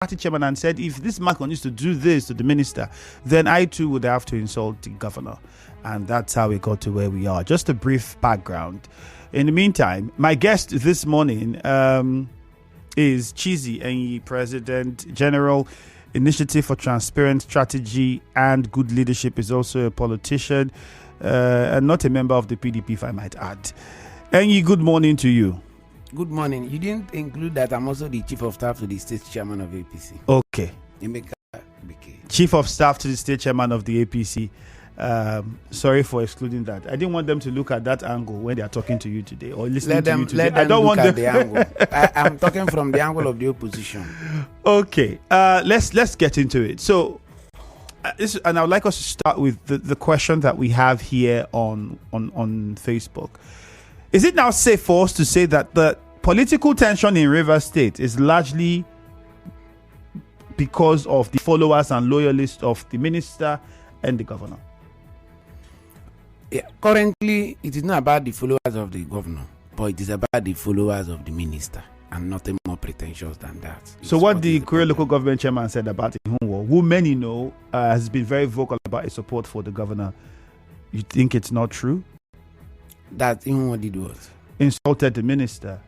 party chairman and said, if this man continues to do this to the minister, then I too would have to insult the governor. And that's how we got to where we are. Just a brief background. In the meantime, my guest this morning is Chizy Enyi, President General, Initiative for Transparent Strategy and Good Leadership, is also a politician and not a member of the PDP, if I might add. Enyi, good morning to you. Good morning. You didn't include that I'm also the Chief of Staff to the State Chairman of APC. Okay. Emeka. Chief of Staff to the State Chairman of the APC. Sorry for excluding that. I didn't want them to look at that angle when they are talking to you today or listening to you today. Let them I don't look want at them. the angle. I'm talking from the angle of the opposition. Okay. Let's get into it. So, and I would like us to start with the question that we have here on Facebook. Is it now safe for us to say that the political tension in Rivers State is largely because of the followers and loyalists of the minister and the governor? Yeah, currently, it is not about the followers of the governor, but it is about the followers of the minister, and nothing more pretentious than that. So what the Ikwerre local government chairman said about Ihunwo, who many know has been very vocal about his support for the governor, you think it's not true? That Ihunwo did what? Insulted the minister.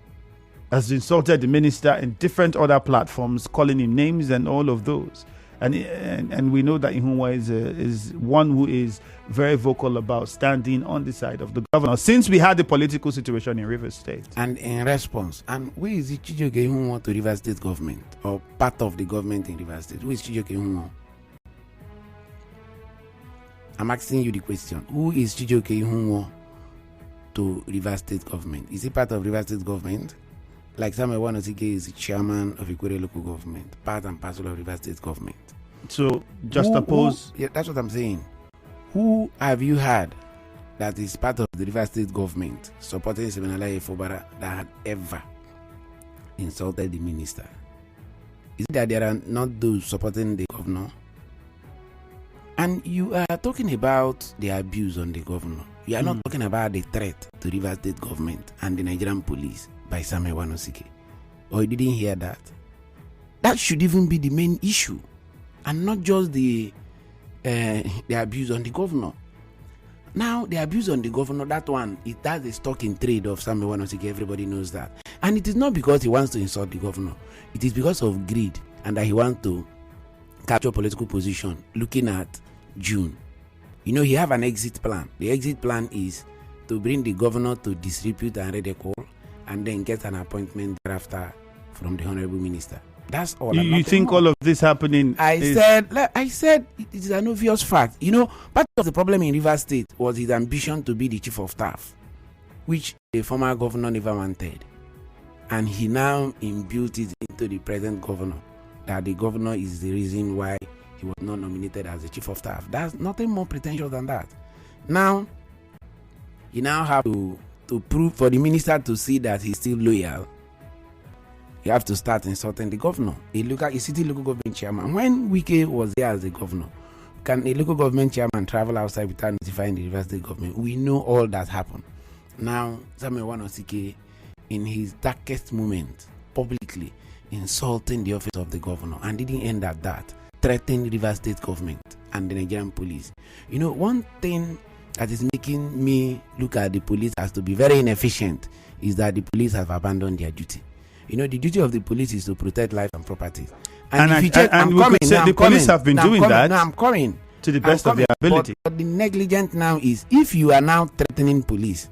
Has insulted the minister in different other platforms, calling him names and all of those. And we know that Ihunwo is one who is very vocal about standing on the side of the governor since we had the political situation in Rivers State. And in response, and where is it Chijoke Ihunwo to Rivers State government or part of the government in Rivers State? Who is Chijoke Ihunwo? I'm asking you the question. Who is Chijoke Ihunwo to Rivers State government? Is he part of Rivers State government? Like Samuel Wanosike is the chairman of Ikwerre local government, part and parcel of Rivers State government. So just oppose. Yeah, that's what I'm saying. Who have you had that is part of the Rivers State government supporting Governor Fubara that had ever insulted the minister? Is it that there are not those supporting the governor? And you are talking about the abuse on the governor. You are not talking about the threat to Rivers State government and the Nigerian police by Samuel Wanosike. Or you didn't hear that? That should even be the main issue, and not just the abuse on the governor. Now, the abuse on the governor, that one, that's a stock in trade of Samuel Wanosike. Everybody knows that. And it is not because he wants to insult the governor. It is because of greed and that he wants to capture political position looking at June. You know, he have an exit plan. The exit plan is to bring the governor to disrepute and ridicule and then get an appointment thereafter from the honorable minister. That's all. You think more. All of this happening? I said it is an obvious fact. You know, part of the problem in Rivers State was his ambition to be the chief of staff, which the former governor never wanted, and he now imbued it into the present governor that the governor is the reason why he was not nominated as the chief of staff. That's nothing more pretentious than that. Now, you now have to prove for the minister to see that he's still loyal. You have to start insulting the governor. A city local government chairman. When Wike was there as the governor, can a local government chairman travel outside without notifying the Rivers State government? We know all that happened. Now, Samuel Wanosike, in his darkest moment, publicly insulting the office of the governor, and didn't end at that, threatening Rivers State government and the Nigerian police. You know, one thing that is making me look at the police as to be very inefficient is that the police have abandoned their duty. You know, the duty of the police is to protect life and property. And if you check, the police have been doing that. Now I'm coming to the best of their ability. But the negligent now is, if you are now threatening police,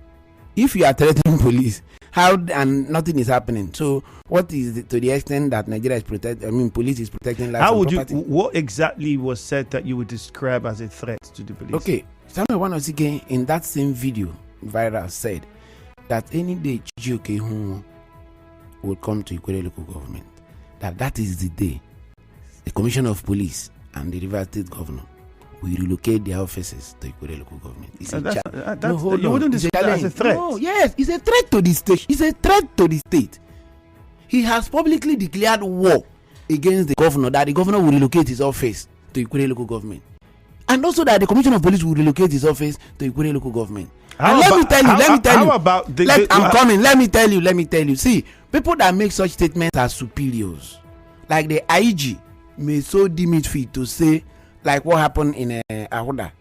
how and nothing is happening. So what is to the extent that Nigeria is police is protecting life and property? What exactly was said that you would describe as a threat to the police? Okay, Samuel Wanosike in that same video viral said that any day Chijoke Ihunwo will come to Ikwerre local government, that is the day the commissioner of police and the Rivers State governor will relocate their offices to Ikwerre local government. You wouldn't describe that as a threat. No, yes, it's a threat to the state. It's a threat to the state. He has publicly declared war against the governor, that the governor will relocate his office to Ikwerre local government, and also that the commissioner of police will relocate his office to Ikwerre local government. Let me tell you. See, people that make such statements are superiors. like the IG may so deem it fit to say, like what happened in Ahoda.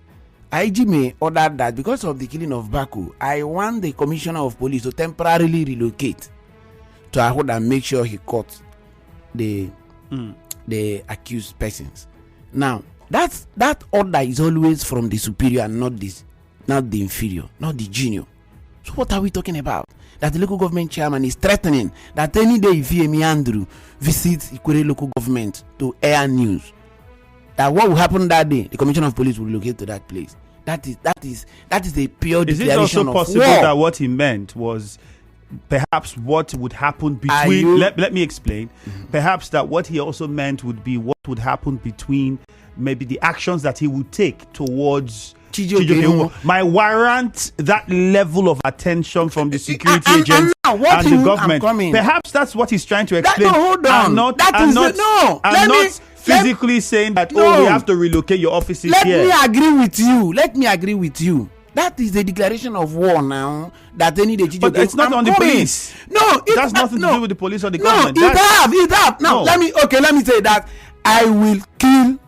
IG may order that because of the killing of Baku, I want the commissioner of police to temporarily relocate to Ahoda and make sure he caught the accused persons. Now, that order is always from the superior and not the inferior, not the junior. So what are we talking about? That the local government chairman is threatening that any day if Emi Andrew visits Ikwerre local government to air news, that what will happen that day, the commissioner of police will relocate to that place. That is a pure declaration of war. Is it also possible that what he meant was perhaps what would happen between? Let me explain. Perhaps that what he also meant would be what would happen between maybe the actions that he would take towards Chizy Enyi. My warrant that level of attention from the security agents and the government. Perhaps that's what he's trying to explain. Hold on. I'm not physically saying that we have to relocate your offices here. Let me agree with you. That is a declaration of war now. That any day Chizy Enyi. But it's not on the police. No, it has nothing to do with the police or the government. It have. Now let me say that I will kill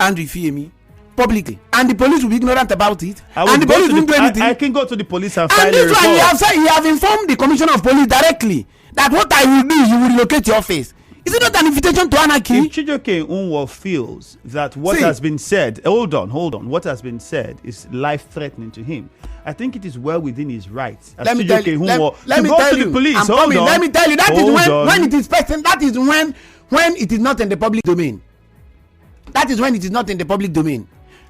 Andrew Fubara publicly, and the police will be ignorant about it, and the police won't do anything. I can go to the police and file a report. And this one, he have informed the commissioner of police directly that what I will do is you will relocate your office. Is it not an invitation to anarchy? If Chizy Enyi feels that what has been said, hold on, what has been said is life-threatening to him, I think it is well within his rights. Let me tell you. Let me tell you. That is when it is person. That is when it is not in the public domain. That is when it is not in the public domain.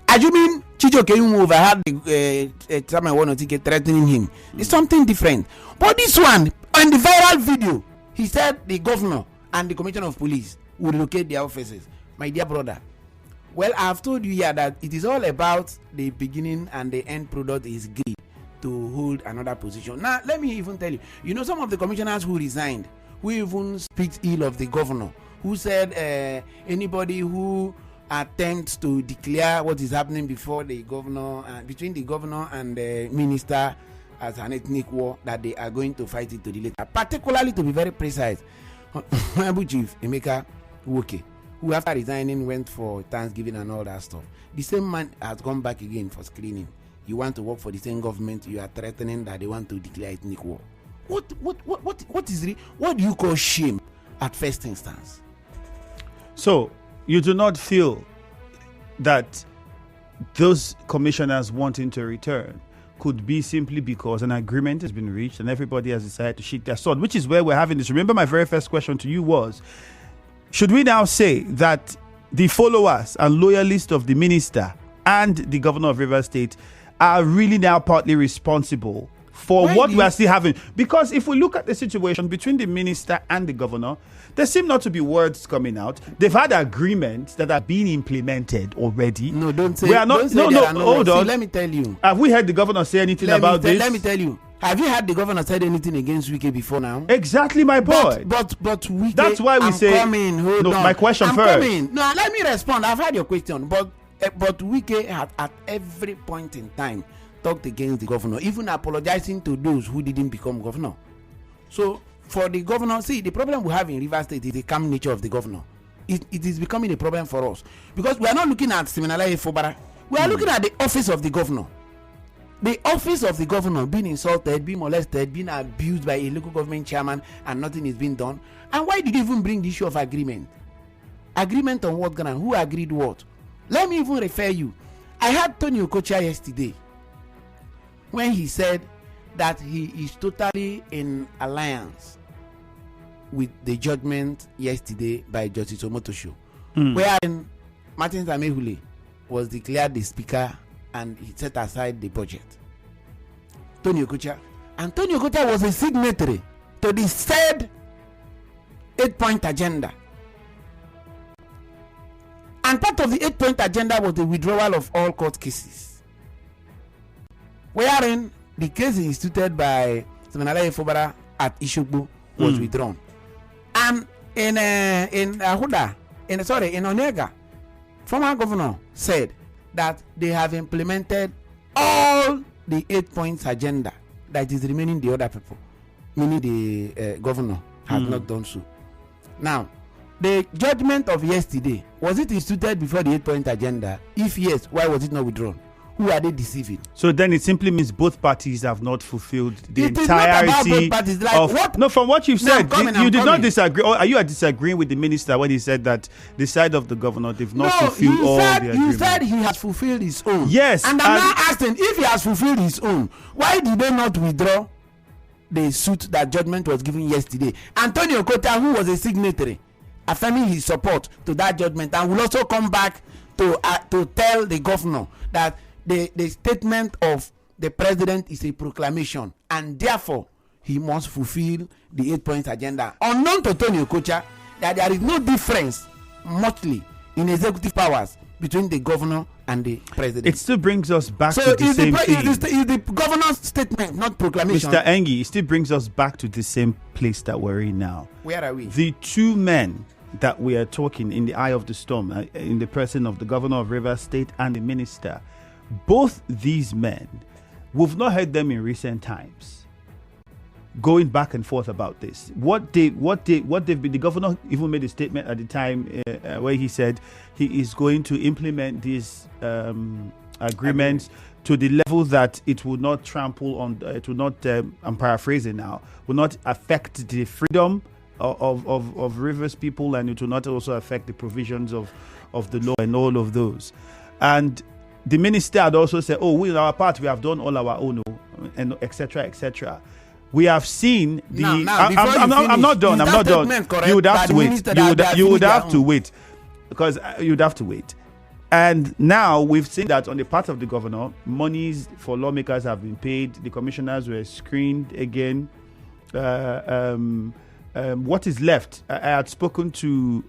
Assuming Chizy Enyi overheard the chairman one or ticket threatening him, it's something different. But this one, on the viral video, he said the governor and the commissioner of police will relocate their offices. My dear brother, well, I have told you here that it is all about the beginning and the end product is greed to hold another position. Now, let me even tell you, some of the commissioners who resigned, who even speaks ill of the governor, who said anybody who attempts to declare what is happening before the governor, between the governor and the minister as an ethnic war, that they are going to fight it to the later. Particularly, to be very precise, Honorable Chief Emeka Woke, who after resigning went for Thanksgiving and all that stuff. The same man has gone back again for screening. You want to work for the same government, you are threatening that they want to declare ethnic war. What do you call shame at first instance? So you do not feel that those commissioners wanting to return could be simply because an agreement has been reached and everybody has decided to sheath their sword, which is where we're having this. Remember, my very first question to you was, should we now say that the followers and loyalists of the minister and the governor of Rivers State are really now partly responsible for what we are still having? Because if we look at the situation between the minister and the governor, there seem not to be words coming out. They've had agreements that are being implemented already. No, don't say. We are not. No. Hold on. See, let me tell you. Have we heard the governor say anything about this? Let me tell you. Have you heard the governor said anything against Wike before now? Exactly my point. But Wike. That's why we say. Hold on. My question I'm first. Coming. No, let me respond. I've had your question, but Wike had at every point in time talked against the governor, even apologizing to those who didn't become governor. So for the governor, see, the problem we have in Rivers State is the calm nature of the governor. It is becoming a problem for us because we are not looking at Siminalayi Fubara. We are looking at the office of the governor. The office of the governor being insulted, being molested, being abused by a local government chairman, and nothing is being done. And why did you even bring the issue of agreement? Agreement on what, Ghana? Who agreed what? Let me even refer you. I had Tony Okocha yesterday when he said that he is totally in alliance with the judgment yesterday by Justice Omotosho, wherein Martin Samehule was declared the speaker and he set aside the budget. Tony Okocha was a signatory to the said 8-point agenda. And part of the 8-point agenda was the withdrawal of all court cases, wherein the case instituted by Siminalayi Fubara at Ishogbo was withdrawn. And in Onega, former governor said that they have implemented all the 8 points agenda that is remaining the other people, meaning the governor has not done so. Now, the judgment of yesterday, was it instituted before the 8-point agenda? If yes, why was it not withdrawn? Who are they deceiving? So then it simply means both parties have not fulfilled the It is not about both parties. Like of what? no. From what you've said, you did not coming. disagree. Or are you disagreeing with the minister when he said that the side of the governor they've not fulfilled all the agreements? You said he has fulfilled his own. Yes, and I'm now asking, if he has fulfilled his own, why did they not withdraw the suit that judgment was given yesterday? Antonio Kota, who was a signatory, affirming his support to that judgment, and will also come back to tell the governor that the statement of the president is a proclamation, and therefore he must fulfill the 8-point agenda. Unknown to Tony Okocha, that there is no difference muchly in executive powers between the governor and the president. It still brings us back to the same thing. Is the governor's statement, not proclamation? Mr. Enyi, it still brings us back to the same place that we're in now. Where are we? The two men that we are talking in the eye of the storm, in the person of the governor of Rivers State and the minister, both these men, we've not heard them in recent times going back and forth about this. What they've been, the governor even made a statement at the time where he said he is going to implement these agreements to the level that it will not trample on, it will not, I'm paraphrasing now, will not affect the freedom of Rivers people, and it will not also affect the provisions of the law and all of those. And the minister had also said, we on our part, we have done all our own, and etc., etc. We have seen the. I'm not done. You would have to wait. You would have to wait, because you'd have to wait. And now we've seen that on the part of the governor, monies for lawmakers have been paid. The commissioners were screened again. What is left? I had spoken to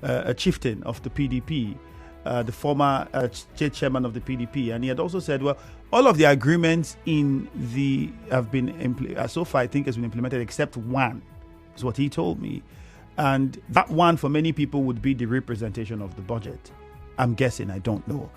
a chieftain of the PDP, the former state chairman of the PDP, and he had also said, well, all of the agreements have been so far, I think, has been implemented except one, is what he told me, and that one for many people would be the representation of the budget. I'm guessing, I don't know.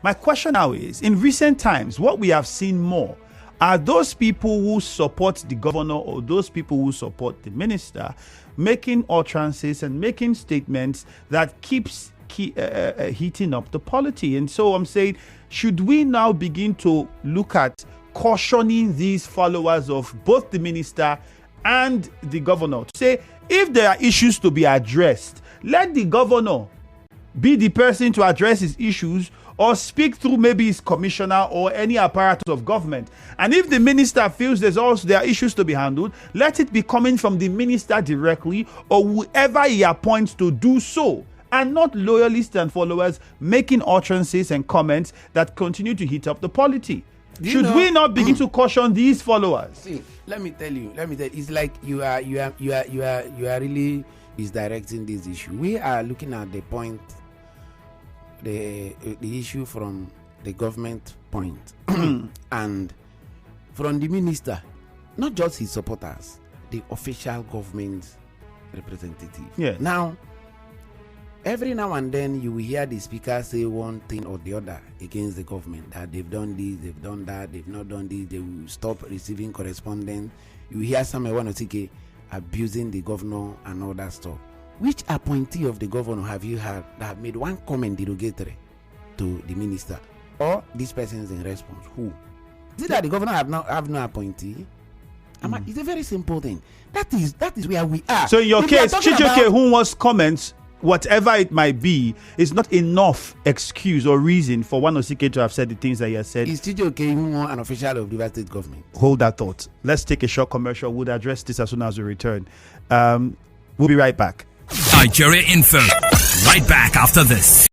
My question now is, in recent times, what we have seen more are those people who support the governor or those people who support the minister making utterances and making statements that keeps heating up the polity. And so I'm saying, should we now begin to look at cautioning these followers of both the minister and the governor to say, if there are issues to be addressed, let the governor be the person to address his issues, or speak through maybe his commissioner or any apparatus of government. And if the minister feels there are issues to be handled, let it be coming from the minister directly or whoever he appoints to do so, and not loyalists and followers making utterances and comments that continue to heat up the polity. Should we not begin to caution these followers? See, let me tell you, it's like you are really misdirecting this issue. We are looking at the point, the issue from the government point and from the minister, not just his supporters, the official government representative. Yeah. Now, every now and then you will hear the speaker say one thing or the other against the government, that they've done this, they've done that, they've not done this, they will stop receiving correspondence. You hear someone abusing the governor and all that stuff. Which appointee of the governor have you had that have made one comment derogatory to the minister or this person is in response? Who? Is it that the governor have no appointee? It's a very simple thing. That is where we are. So in your case, Chijoke, who wants comments, whatever it might be, is not enough excuse or reason for Wanosike to have said the things that he has said. Is Chijoke even an official of the state government? Hold that thought. Let's take a short commercial. We'll address this as soon as we return. We'll be right back. Ikwerre Info. Right back after this.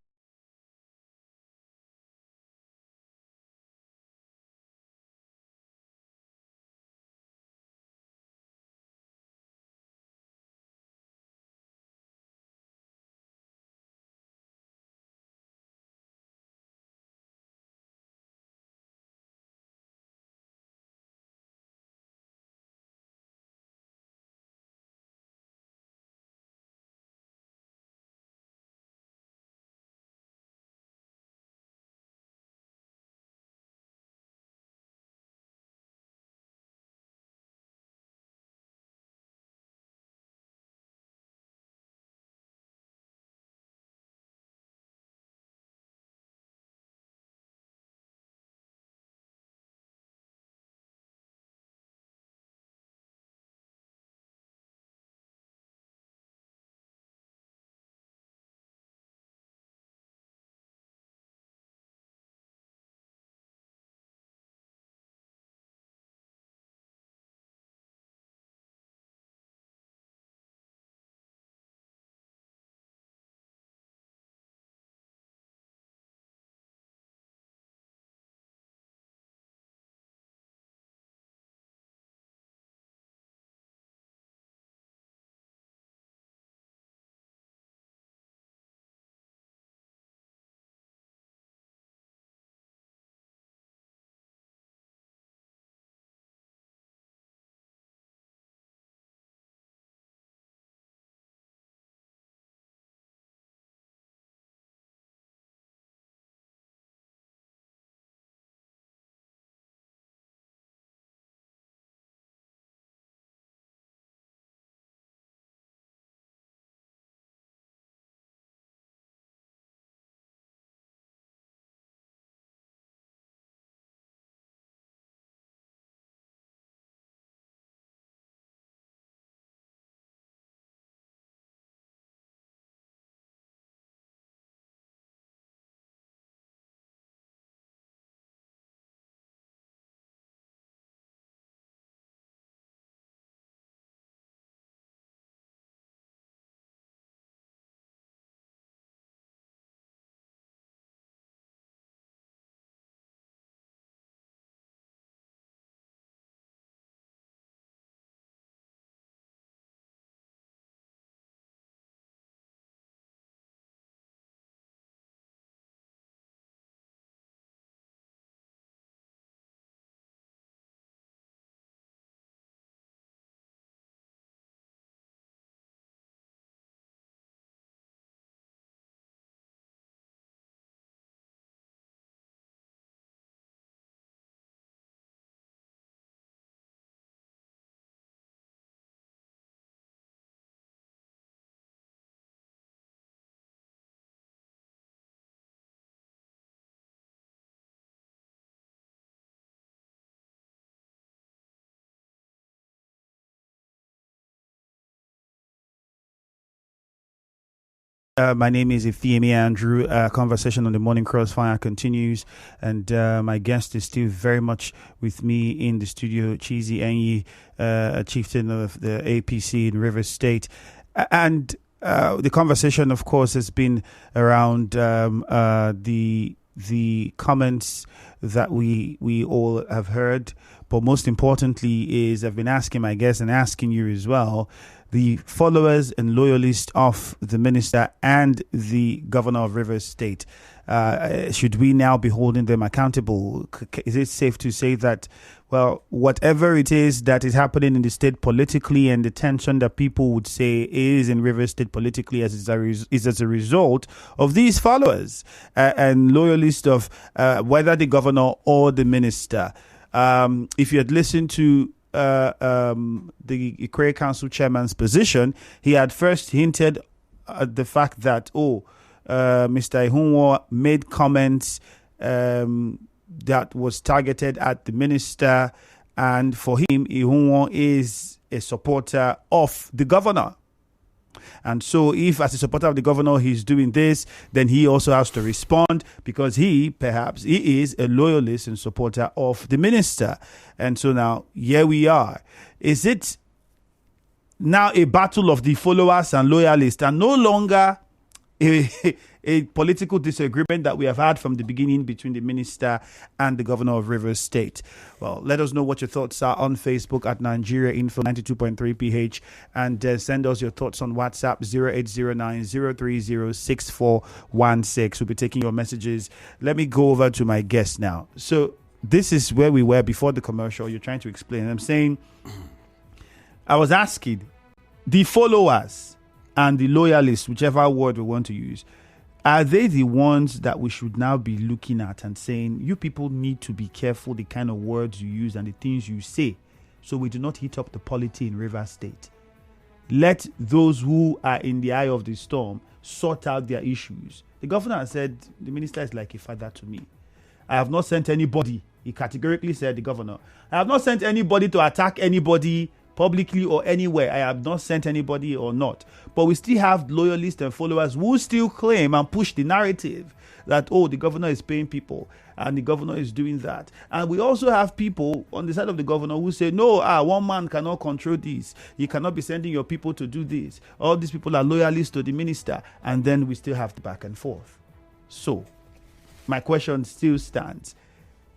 My name is Ifeemi Andrew. Conversation on the Morning Crossfire continues, and my guest is still very much with me in the studio, Chizy Enyi, a chieftain of the APC in Rivers State. And the conversation, of course, has been around the comments that we all have heard. But most importantly is I've been asking my guests and asking you as well, the followers and loyalists of the minister and the governor of Rivers State. Should we now be holding them accountable? Is it safe to say that, well, whatever it is that is happening in the state politically and the tension that people would say is in Rivers State politically is as a result of these followers and loyalists of whether the governor or the minister? If you had listened to the Ikwerre Council chairman's position, he had first hinted at the fact that, Mr. Ihunwo made comments that was targeted at the minister, and for him, Ihunwo is a supporter of the governor. And so if as a supporter of the governor he's doing this, then he also has to respond because he is a loyalist and supporter of the minister. And so now here we are. Is it now a battle of the followers and loyalists and no longer a political disagreement that we have had from the beginning between the minister and the governor of Rivers State? Well, let us know what your thoughts are on Facebook at Nigeria Info 92.3 PH, and send us your thoughts on WhatsApp 0809-030-6416. We'll be taking your messages. Let me go over to my guest now. So this is where we were before the commercial. You're trying to explain. I'm saying, I was asking the followers and the loyalists, whichever word we want to use, are they the ones that we should now be looking at and saying, you people need to be careful the kind of words you use and the things you say so we do not heat up the polity in Rivers State? Let those who are in the eye of the storm sort out their issues. The governor has said the minister is like a father to me. I have not sent anybody. He categorically said, the governor, I have not sent anybody to attack anybody publicly or anywhere. I have not sent anybody or not. But we still have loyalists and followers who still claim and push the narrative that, the governor is paying people and the governor is doing that. And we also have people on the side of the governor who say, no, one man cannot control this. You cannot be sending your people to do this. All these people are loyalists to the minister. And then we still have the back and forth. So my question still stands.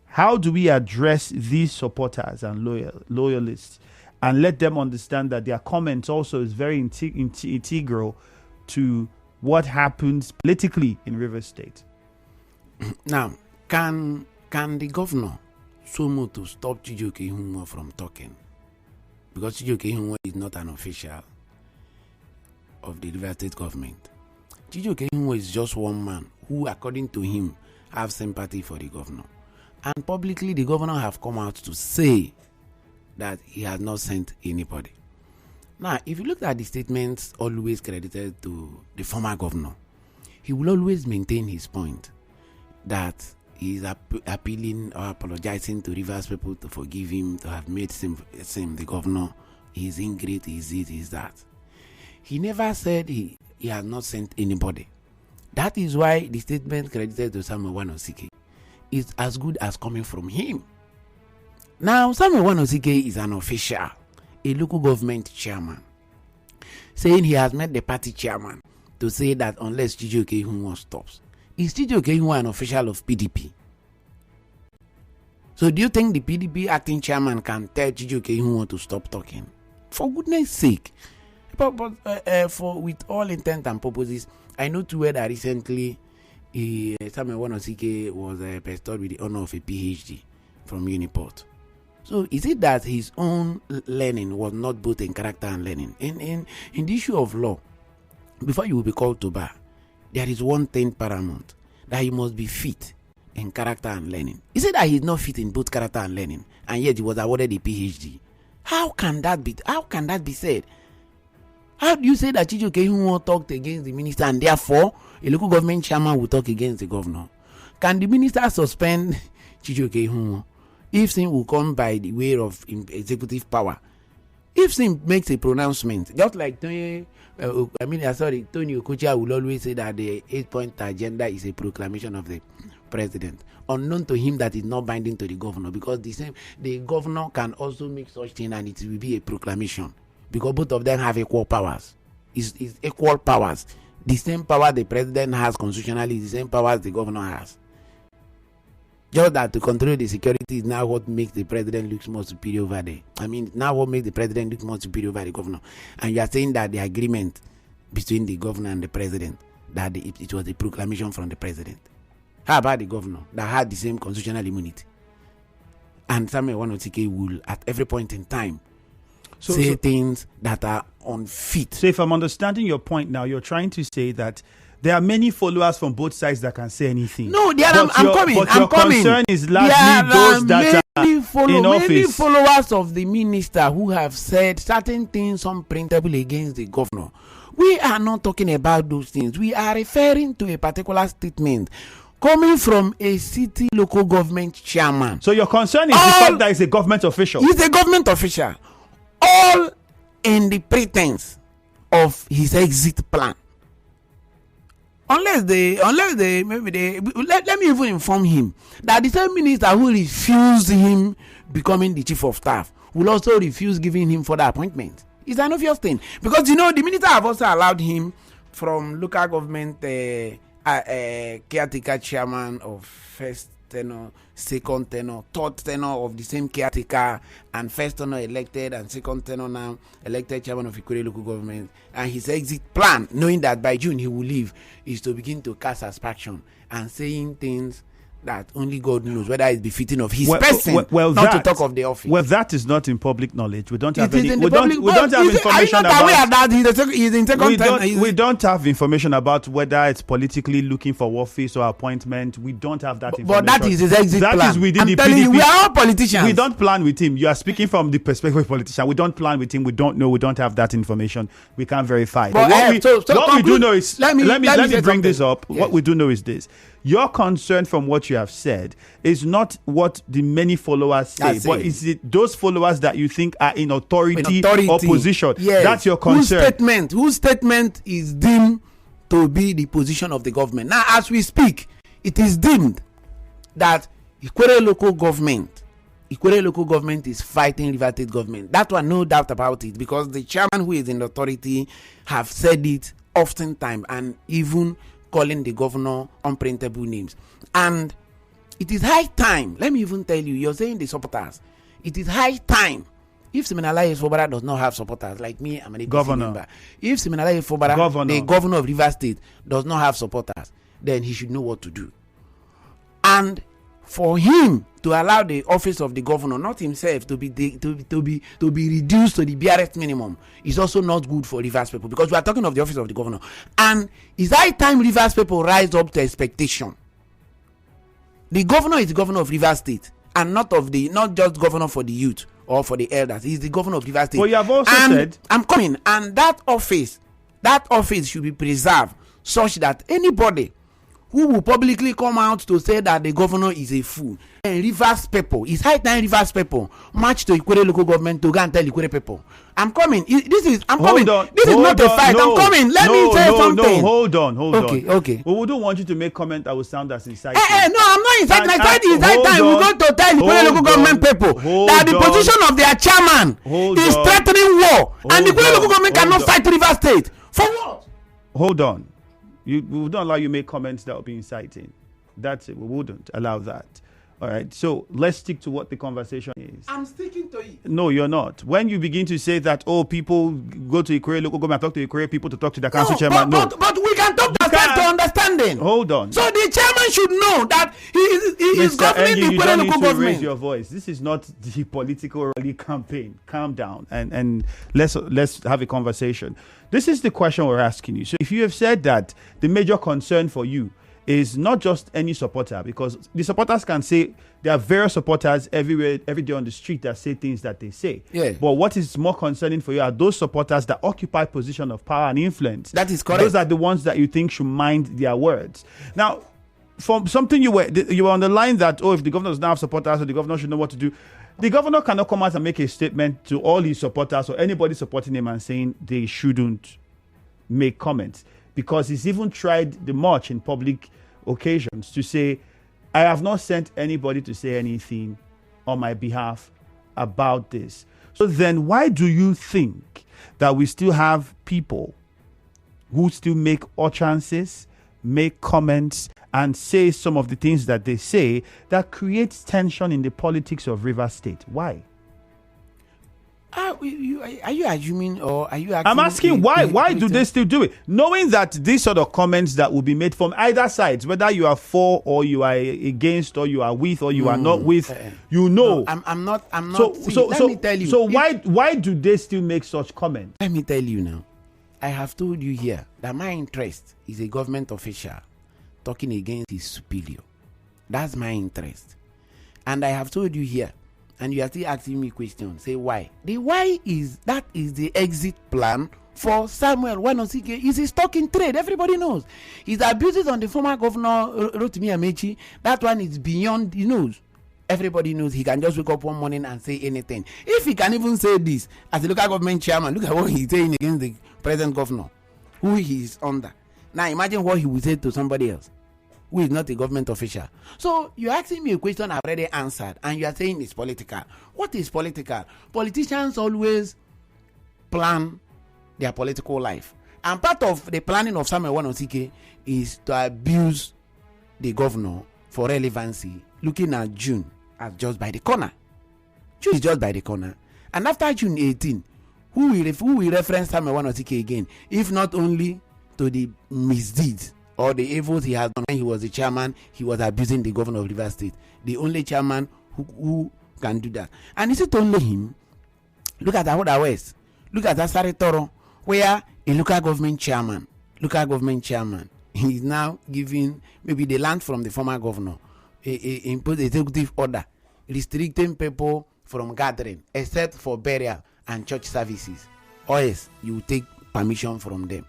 How do we address these supporters and loyalists and let them understand that their comments also is very integral to what happens politically in Rivers State? Now, can the governor sumo to stop Chizy Enyi from talking? Because Chizy Enyi is not an official of the Rivers State government. Chizy Enyi is just one man who, according to him, have sympathy for the governor. And publicly, the governor have come out to say that he has not sent anybody. Now, if you look at the statements always credited to the former governor, he will always maintain his point that he is appealing or apologizing to Rivers people to forgive him, to have made him the governor. He is ingrate, he is it, he is that. He never said he has not sent anybody. That is why the statement credited to Samuel Wanosike is as good as coming from him. Now, Samuel Wanosike is an official, a local government chairman, saying he has met the party chairman to say that unless Chizy Enyi stops. Is Chizy Enyi an official of PDP? So do you think the PDP acting chairman can tell Chizy Enyi to stop talking? For goodness sake. But for with all intent and purposes, I know too well that recently Samuel Wanosike was bestowed with the honor of a PhD from Uniport. So is it that his own learning was not both in character and learning? In the issue of law, before you will be called to bar, there is one thing paramount, that he must be fit in character and learning. Is it that he's not fit in both character and learning, and yet he was awarded a PhD? How can that be said? How do you say that Chizy Enyi talked against the minister and therefore a local government chairman will talk against the governor? Can the minister suspend Chizy Enyi if things will come by the way of executive power? if Sim makes a pronouncement, just like Tony Okocha will always say that the 8-point agenda is a proclamation of the president, unknown to him that is not binding to the governor, because the governor can also make such thing and it will be a proclamation, because both of them have equal powers. It's equal powers. The same power the president has constitutionally is the same powers the governor has. Just that to control the security is now what makes the president look more superior over there. Now what makes the president look more superior over the governor. And you are saying that the agreement between the governor and the president, that it was a proclamation from the president. How about the governor that had the same constitutional immunity? And Samuel Wanotike will, at every point in time, say things that are unfit. So if I'm understanding your point now, you're trying to say that there are many followers from both sides that can say anything. No, I'm coming. But your concern is largely those that are in office. Many followers of the minister who have said certain things unprintable against the governor. We are not talking about those things. We are referring to a particular statement coming from a city local government chairman. So your concern is the fact that he's a government official. He's a government official. All in the pretense of his exit plan. Let me even inform him that the same minister who refused him becoming the chief of staff will also refuse giving him further appointment. It's an obvious thing, because the minister have also allowed him from local government caretaker chairman of first tenor, second tenor, third tenor of the same caretaker, and first tenor elected and second tenor now elected chairman of Ikwerre local government. And his exit plan, knowing that by June he will leave, is to begin to cast aspersion and saying things that only God knows whether it's befitting of his person, not to talk of the office. Well, that is not in public knowledge. We don't have any. We don't have information about. We don't have information about whether it's politically looking for office or appointment. We don't have that information. But that is his exit plan. That is within the telling PDP. You, we are all politicians. We don't plan with him. You are speaking from the perspective of a politician. We don't plan with him. We don't know. We don't have that information. We can't verify. But what we do know is. Let me bring this up. Yes. What we do know is this. Your concern from what you have said is not what the many followers say, but is it those followers that you think are in authority or position? Yes. That's your concern. Whose statement is deemed to be the position of the government. Now, as we speak, it is deemed that Ikwerre local government is fighting River State government. That one, no doubt about it, because the chairman who is in authority have said it oftentimes, and even calling the governor unprintable names. And it is high time. Let me even tell you, you're saying the supporters. It is high time. If Chizy Fubara does not have supporters, like me, I'm a governor member. If Chizy Fubara, the governor of River State, does not have supporters, then he should know what to do. And for him to allow the office of the governor, not himself, to be reduced to the barest minimum, is also not good for Rivers people, because we are talking of the office of the governor. And it's high time Rivers people rise up to expectation. The governor is the governor of Rivers State, and not just governor for the youth or for the elders. He's the governor of Rivers State. Well, you have also said, I'm coming, and that office should be preserved such that anybody who will publicly come out to say that the governor is a fool, and Rivers people, it's high time Rivers people march to Ikwerre local government to go and tell Ikwerre people, I'm coming. This is not a fight. I'm coming. Let me say something. Hold on. Okay. Well, we don't want you to make comment that will sound as inciting. No, I'm not inciting. I said it's high time we go to tell Ikwerre local government people that the position of their chairman is threatening war, and the Ikwerre local government cannot fight Rivers State. For what? Hold on. We don't allow you to make comments that will be inciting. That's it. We wouldn't allow that. All right. So let's stick to what the conversation is. I'm sticking to it. No, you're not. When you begin to say that, people go to Ikwerre local government, talk to Ikwerre people to talk to the council chairman. But we can talk to understanding. Hold on. So the chairman should know that he is governing the Ikwerre local government. Raise your voice. This is not the political rally campaign. Calm down and let's have a conversation. This is the question we're asking you. So if you have said that the major concern for you is not just any supporter, because the supporters can say there are various supporters everywhere, every day on the street that say things that they say. Yeah. But what is more concerning for you are those supporters that occupy position of power and influence. That is correct. Those are the ones that you think should mind their words. Now, from something you were on the line that, if the governor does not have supporters, so the governor should know what to do. the governor cannot come out and make a statement to all his supporters or anybody supporting him and saying they shouldn't make comments, because he's even tried the march in public occasions to say, I have not sent anybody to say anything on my behalf about this. So then why do you think that we still have people who still make utterances, make comments, and say some of the things that they say that creates tension in the politics of Rivers State? Why? Are you assuming, or are you asking? I'm asking why. Why do they still do it? Knowing that these sort of comments that will be made from either sides, whether you are for or you are against, or you are with or you are not with, you know. No, I'm not. Let me tell you. So why do they still make such comments? Let me tell you now. I have told you here that my interest is a government official talking against his superior. That's my interest. And I have told you here, and you are still asking me questions. Say why? The why is that is the exit plan for Samuel Wanosike. Is his stock in trade. Everybody knows. His abuses on the former governor Rotimi Amechi, that one is beyond the news. Everybody knows he can just wake up one morning and say anything. If he can even say this as a local government chairman, look at what he's saying against the present governor, who he is under. Now imagine what he would say to somebody else who is not a government official. So you're asking me a question I've already answered, and you are saying it's political. What is political? Politicians always plan their political life. And part of the planning of Samuel Wanosike is to abuse the governor for relevancy, looking at June as just by the corner. June is just by the corner. And after June 18, who will reference Samuel Wanosike again, if not only to the misdeeds or the evils he has done when he was the chairman? He was abusing the governor of Rivers State. The only chairman who can do that. And is it only him? Look at Ahoda West. Look at Asari Toro, where a local government chairman, he is now giving maybe the land from the former governor, impose executive order restricting people from gathering except for burial and church services, or else you take permission from them.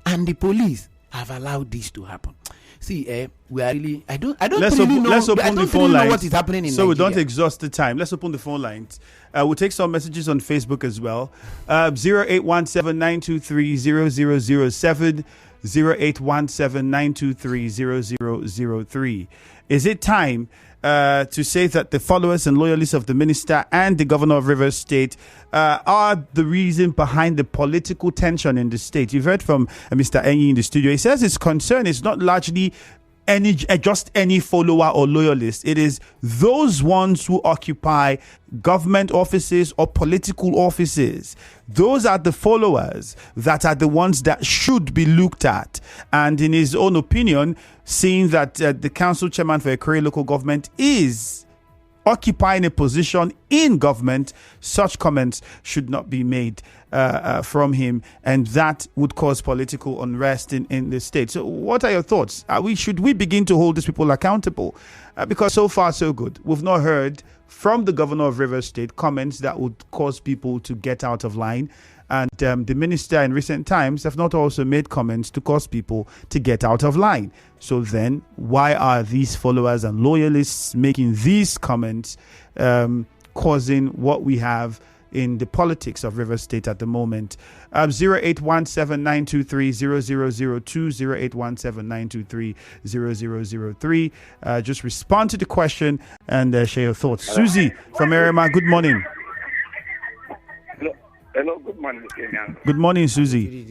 And the police have allowed this to happen. See, we are really. I don't really know. Let's open the phone lines. What is happening in so Nigeria. We don't exhaust the time. Let's open the phone lines. We'll take some messages on Facebook as well. 0817-923-0007, 0817-923-0003. Is it time to say that the followers and loyalists of the minister and the governor of Rivers State are the reason behind the political tension in the state? You've heard from Mr. Enyi in the studio. He says his concern is not largely just any follower or loyalist. It is those ones who occupy government offices or political offices. Those are the followers that are the ones that should be looked at. And in his own opinion, seeing that the council chairman for Ikwerre local government is occupying a position in government, such comments should not be made from him, and that would cause political unrest in the state. So what are your thoughts? Should we begin to hold these people accountable? Because so far so good. We've not heard from the governor of Rivers State comments that would cause people to get out of line. And the minister in recent times have not also made comments to cause people to get out of line. So then why are these followers and loyalists making these comments, causing what we have in the politics of Rivers State at the moment? 0817-923-0002, 0817-923-0003. Just respond to the question and share your thoughts. Susie from Erema, good morning. Hello, good morning, Kenyan. Good morning, Susie.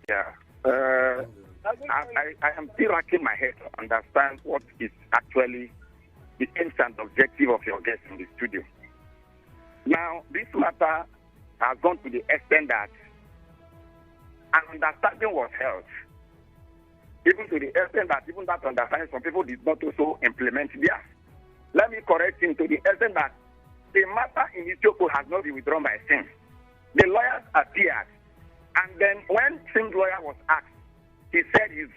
Yeah. I am still racking my head to understand what is actually the aims and objective of your guest in the studio. Now, this matter has gone to the extent that an understanding was held. Even to the extent that even that understanding, some people did not also implement theirs. Let me correct him to the extent that the matter in Ethiopia has not been withdrawn by Sim. The lawyers appeared, and then when Sim's lawyer was asked, he said his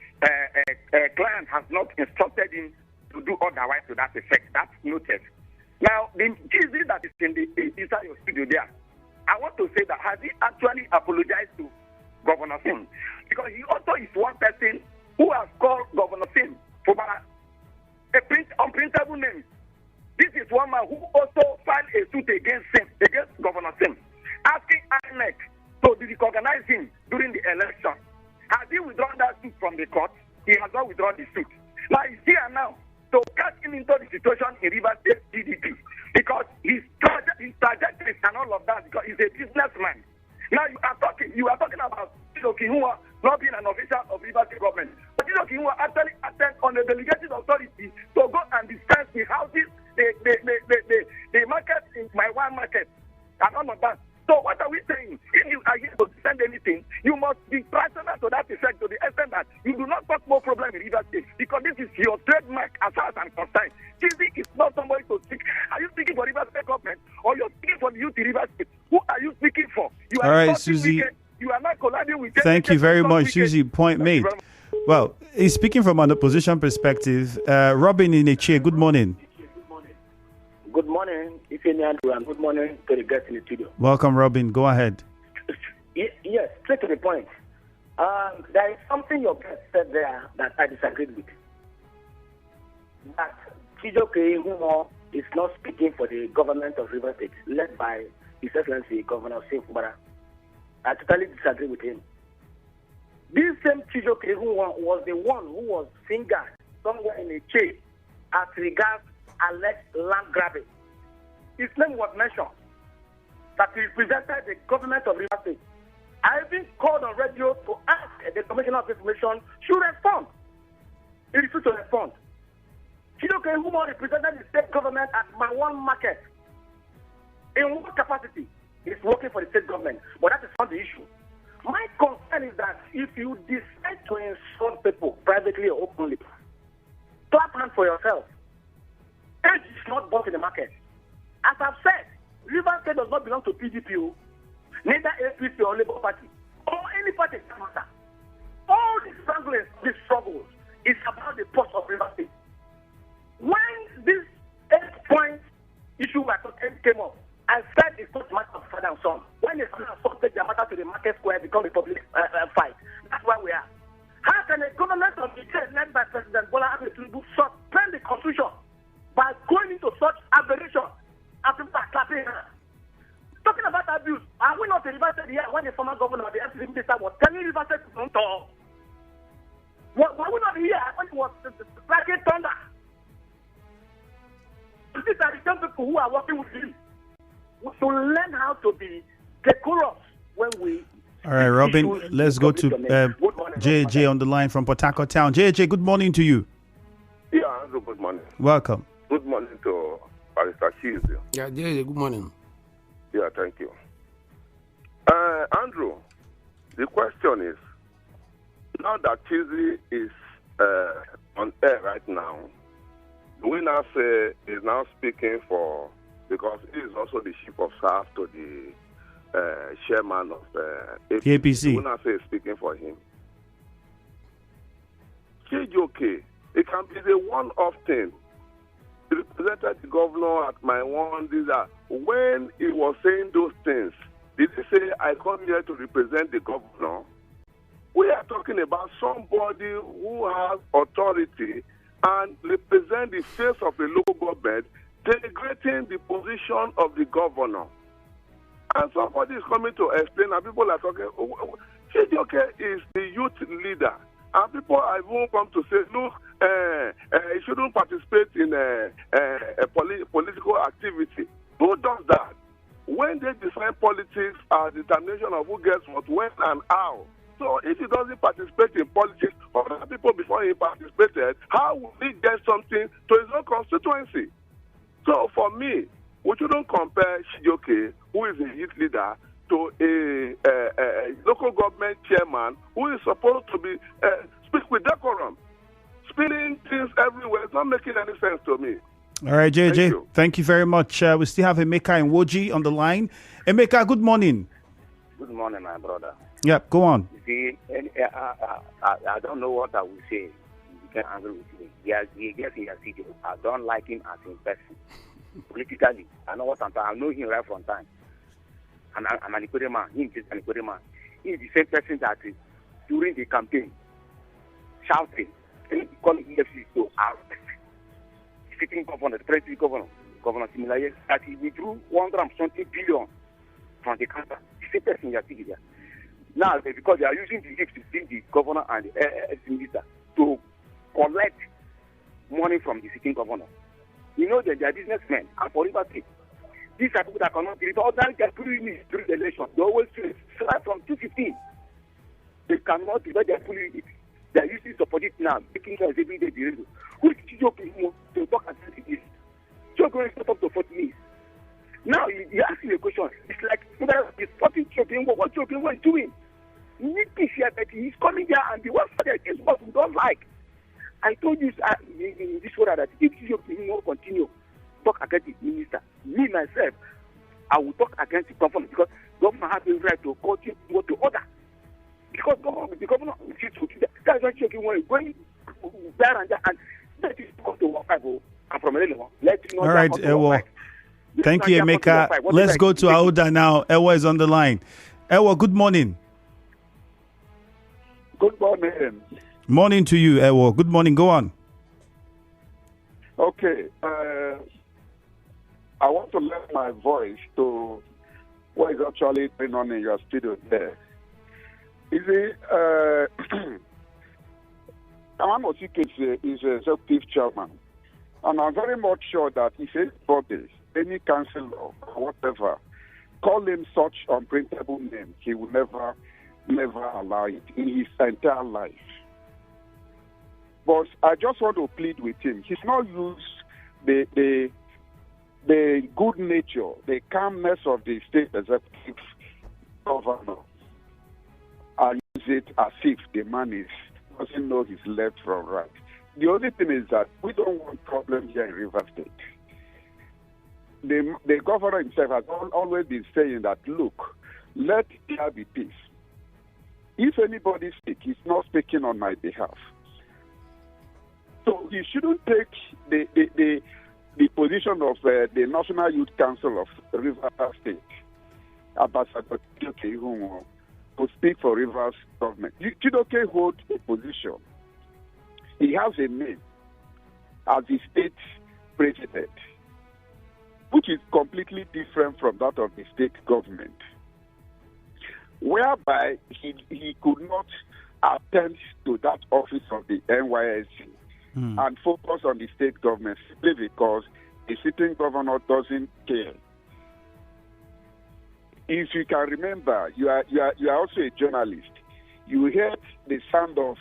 client has not instructed him to do otherwise to that effect. That's noted. Now, the Chizy that is inside your studio there, I want to say that has he actually apologized to Governor Sim? Because he also is one person who has called Governor Sim Fubara a unprintable name. This is one man who also filed a suit against Governor Sim, asking INEC to recognize him during the election. Has he withdrawn that suit from the court? He has not withdrawn the suit. Now he's here now to catch him into the situation in Rivers State GDP because his trajectories and all of that, because he's a businessman. Now you are talking about Chizoki not being an official of Rivers State government. But Chizoki actually attend on the delegated authority to go and dispense the houses, the market in my one market, and all of that. So what are we saying? If you are here to defend anything, you must be personal to that effect, to the extent that you do not cause more problem in Rivers State, because this is your trademark as far as I'm concerned. Chizy is not somebody to speak. Are you speaking for Rivers State government, or you're speaking for the youth in Rivers State? Who are you speaking for? You are all right, Susie. You are not colliding with. Thank you very much, Susie. Point made. Well, he's speaking from an opposition perspective. Robin in Ikwerre, good morning. Good morning, Ikwerre, Andrew, and good morning to the guests in the studio. Welcome, Robin. Go ahead. Yes, straight to the point. There is something your guest said there that I disagreed with. That Chizoke Humo is not speaking for the government of Rivers State, led by His Excellency Governor Fubara. I totally disagree with him. This same Chizoke Humo was the one who was fingered somewhere in a chain as regards alleged land grabbing. His name was mentioned that he represented the government of Rivers State. I even called on radio to ask the Commissioner of Information should respond. He refused to respond. Chizoke Humo represented the state government at my one market. In what capacity? He's working for the state government, but that is not the issue. My concern is that if you decide to insult people privately or openly, clap hands for yourself. Age is not bought in the market. As I've said, Rivers State does not belong to PDP, neither APC or Labour Party, or any party that matter. All these struggles is about the post of Rivers State. When this 8-point issue came up, I said it's not a matter of father and son. When the father and son take their matter to the market square, it becomes a public fight. That's where we are. How can a government of the state led by President Bola Ahmed Tinubu suspend the constitution by going into such aberration and people are clapping hands? Talking about abuse, are we not in Rivers State here when the former governor of the FCC minister was telling Rivers State to don't talk? Were we not here when it was striking thunder? These are the same people who are working with him. We should learn how to be decorous when we. All right, Robin, let's go to JJ on the line from Port Harcourt Town. JJ, good morning to you. Yeah, Andrew, good morning. Welcome. Good morning to Barrister Chizy. Yeah, JJ, good morning. Yeah, thank you. Andrew, the question is, now that Chizy is on air right now, we now say is now speaking for, because he is also the chief of staff to the chairman of APC. We now say speaking for him. Chizoke, it can be the one-off thing. He represented the governor at my one. These are when he was saying those things. Did he say, I come here to represent the governor? We are talking about somebody who has authority and represent the face of the local government, denigrating the position of the governor. And somebody is coming to explain, and people are talking, Chizoke is the youth leader. And people have even come to say, look, he shouldn't participate in political activity. Who does that? When they define politics as determination of who gets what, when, and how. So if he doesn't participate in politics, other people before he participated, how will he get something to his own constituency? So for me, we shouldn't compare Chizoke, who is a youth leader, to a local government chairman who is supposed to be speak with decorum. Spilling things everywhere. It's not making any sense to me. All right, JJ, thank you very much. We still have Emeka and Woji on the line. Emeka, good morning. Good morning, my brother. Yep, go on. You see, I don't know what I will say. You can agree with me. I don't like him as a person. Politically, I know what I'm talking. I know him right from time. And I'm an Ikwerre man. He is an Ikwerre man. He is the same person that during the campaign shouting, calling EFCC to arrest sitting governor, the president governor. Governor Similaye, that he withdrew 120 billion from the counter. The same person you are seeing here. Now, because they are using the gift between the governor and the minister to collect money from the sitting governor. You know that they are businessmen, and for River State, these are people that cannot be ordinary during the election. They always start from 215. They cannot be, but they are fully it. They are using support it now, making sure every day the radio. Who is joking to talk against this? You're going to stop to 40 minutes. Now you ask me a question. It's like he's stopping joking. What joking was doing? He needs peace here, but he's coming there and the one father is what we don't like. I told you in this order that if you will continue talk against the minister, me myself, I will talk against the governor because governor has the right to continue what to order. Because the governor that's why joking when going there and there and let it come to 150 and from anyone. All right, Ewo. Thank you, Emeka. Let's go to Auda now. Ewo is on the line. Ewo, good morning. Good morning. Morning to you, Ewo. Good morning. Go on. Okay. I want to lend my voice to what is actually going on in your studio there. You see, Aman Osike is a executive chairman. And I'm very much sure that if anybody, any councillor or whatever, call him such unprintable name, he will never allow it in his entire life. But I just want to plead with him. He's not used the good nature, the calmness of the state executive governor and use it as if the man doesn't know his left from right. The only thing is that we don't want problems here in River State. The governor himself has always been saying that, look, let there be peace. If anybody speaks, he's not speaking on my behalf. So he shouldn't take the position of the National Youth Council of River State, Ambassador Chidoke, to speak for Rivers government. Chidoke holds a position. He has a name as the state president, which is completely different from that of the state government, whereby he could not attend to that office of the NYSC and focus on the state government simply because the sitting governor doesn't care. If you can remember, you are also a journalist. You heard the sound of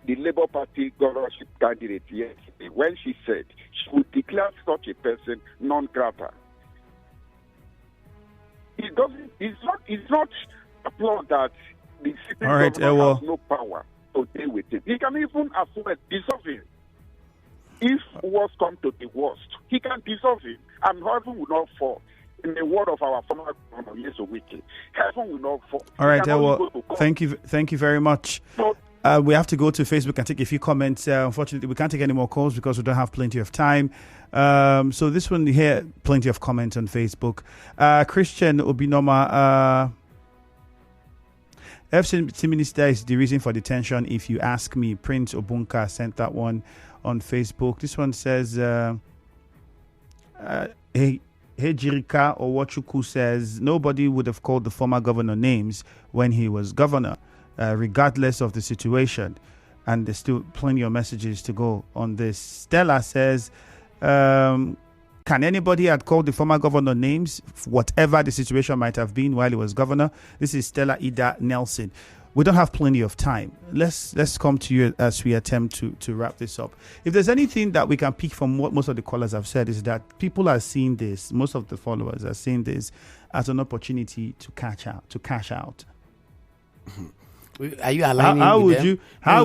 the Labour Party governorship candidate yesterday when she said she would declare such a person non grata. It's not applaud that the sitting governor has no power to deal with it. He can even afford dissolving. If worst come to the worst, he can dissolve it, and heaven will not fall. In the word of our former governor, Wiki, heaven will not fall. All right, thank you very much. We have to go to Facebook and take a few comments. Unfortunately, we can't take any more calls because we don't have plenty of time. So this one here, plenty of comments on Facebook. Christian Obinoma, FC Minister is the reason for detention. If you ask me, Prince Obunka sent that one on Facebook. This one says, Hejirika Owachuku says, nobody would have called the former governor names when he was governor, regardless of the situation. And there's still plenty of messages to go on this. Stella says, can anybody have called the former governor names, whatever the situation might have been while he was governor? This is Stella Ida Nelson. We don't have plenty of time. Let's come to you as we attempt to wrap this up. If there's anything that we can pick from what most of the callers have said, is that people are seeing this, most of the followers are seeing this as an opportunity to cash out. Are you aligning how with would them? you? How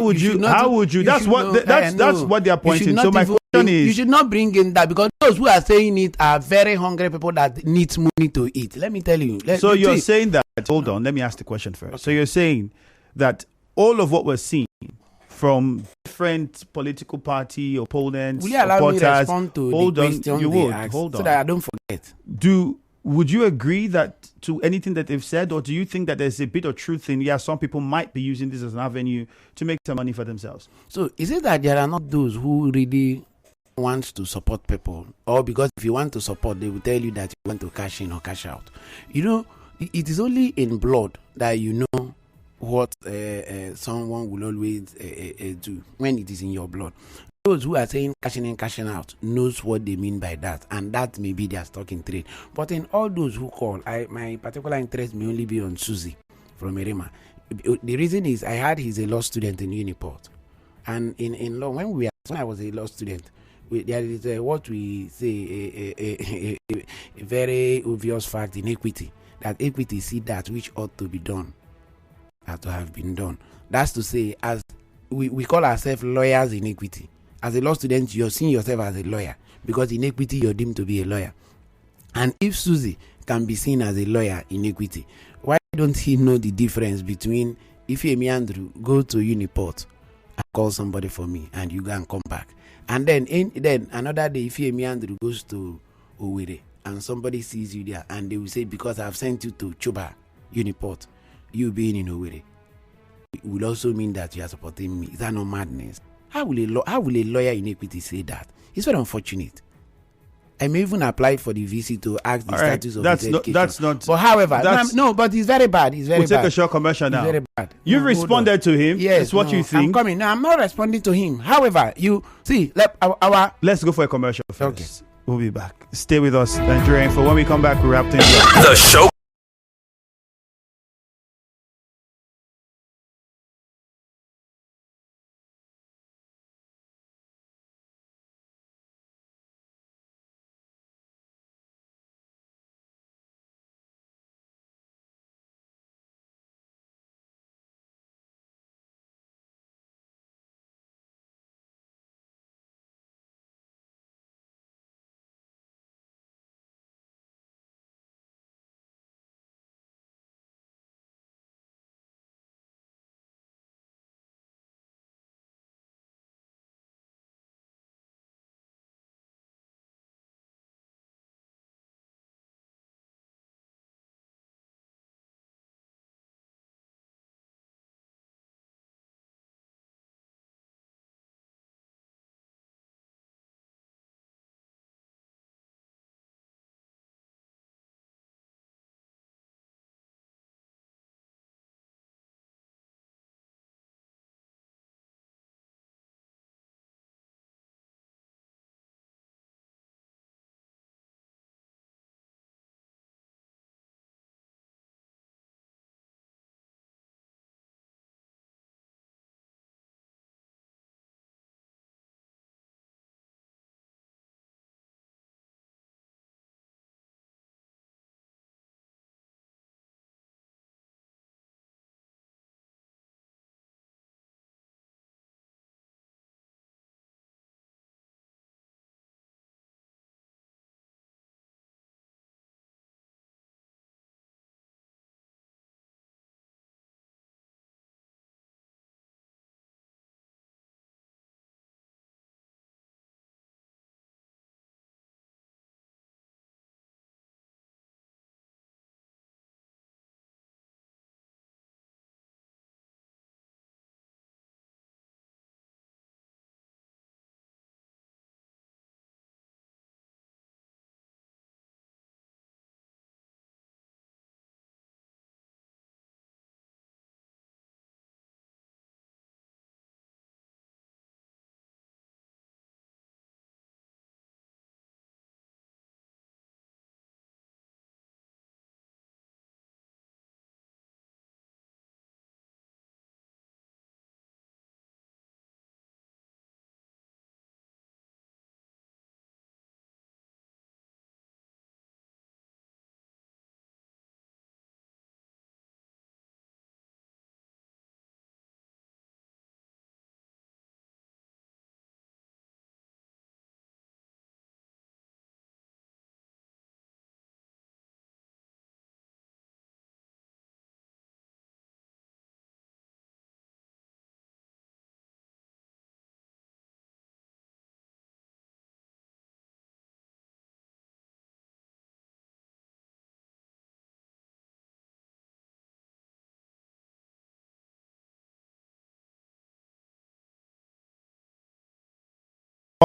would you? That's what they are pointing. So my question is, you should not bring in that, because those who are saying it are very hungry people that need money to eat. Let me tell you. So you're saying that? Hold on. Let me ask the question first. Okay. So you're saying that all of what we're seeing from different political party opponents, will you allow me to respond to the question you asked, hold on, so that I don't forget? Would you agree that to anything that they've said, or do you think that there's a bit of truth in, some people might be using this as an avenue to make some money for themselves? So is it that there are not those who really want to support people, or because if you want to support, they will tell you that you want to cash in or cash out. You know, it is only in blood that you know what someone will always do when it is in your blood. Those who are saying cashing in, cashing out knows what they mean by that, and that may be their stock in trade. But in all those who call, my particular interest may only be on Chizy from Erema. The reason is I had he's a law student in Uniport, and in law when I was a law student, there is what we say a very obvious fact in equity, that equity see that which ought to be done had to have been done. That's to say, as we call ourselves lawyers in equity. As a law student, you're seeing yourself as a lawyer because in equity you're deemed to be a lawyer. And if Chizy can be seen as a lawyer in equity, why don't he know the difference between if Andrew go to Uniport and call somebody for me and you go and come back, and then another day if Andrew goes to Owerri and somebody sees you there and they will say, because I've sent you to Choba Uniport, you being in Owerri, it will also mean that you are supporting me. Is that not madness? How will a lawyer in equity say that? It's very unfortunate. I may even apply for the VC to ask the status of his education. That's not. But however, but it's very bad. It's very bad. We'll take a short commercial now. It's very bad. You've responded to him. Yes, that's what you think. I'm coming. No, I'm not responding to him. However, you see, let's go for a commercial first. Okay. We'll be back. Stay with us, Nigerian. For when we come back, we wrap things up. The show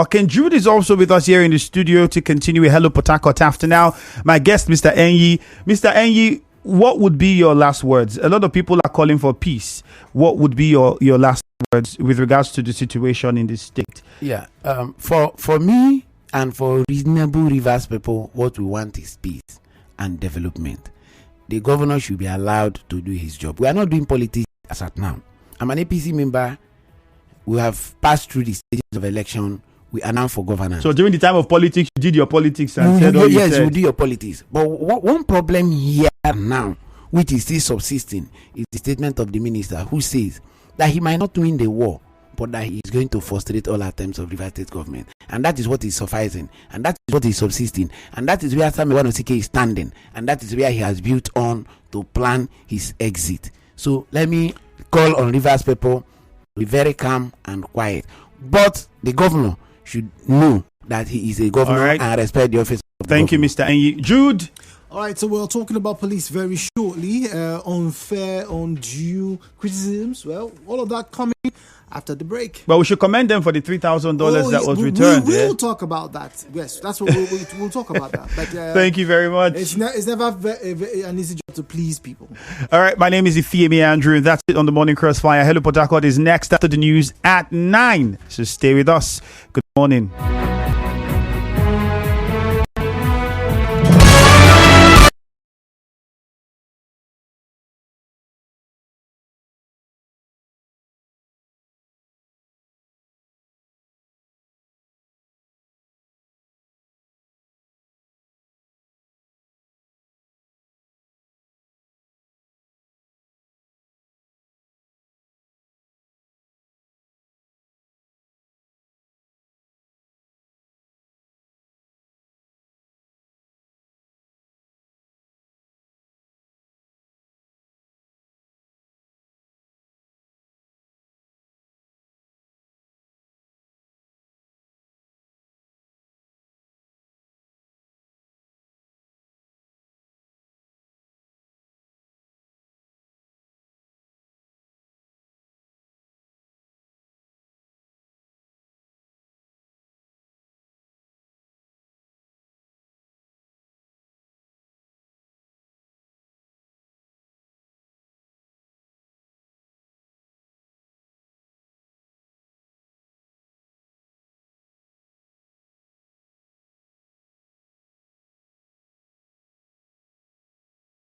Ken Jude is also with us here in the studio to continue with Hello Port Harcourt after now. My guest, Mr. Enyi. Mr. Enyi, what would be your last words? A lot of people are calling for peace. What would be your last words with regards to the situation in the state? Yeah, for me and for reasonable Rivers people, what we want is peace and development. The governor should be allowed to do his job. We are not doing politics as at now. I'm an APC member. We have passed through the stages of election. We are now for governance. So during the time of politics, you did your politics and said all you yes, said. you do your politics. But one problem here now, which is still subsisting, is the statement of the minister who says that he might not win the war, but that he is going to frustrate all attempts of Rivers State government. And that is what is sufficing. And that is what is subsisting. And that is where Samuel Wanosike is standing. And that is where he has built on to plan his exit. So let me call on Rivers people to be very calm and quiet. But the governor should know that he is a governor and respect the office of the Thank governor. you, Mr. Enyi. Jude? All right, so we're talking about police very shortly. Unfair, undue criticisms. Well, all of that coming after the break. But we should commend them for the $3,000 that was returned. We will talk about that. Yes, that's what we'll talk about that. But thank you very much. It's never an easy job to please people. All right, my name is Ikwerre Andrew. That's it on the Morning Crossfire. Hello Port Harcourt is next after the news at 9. So stay with us. Good morning.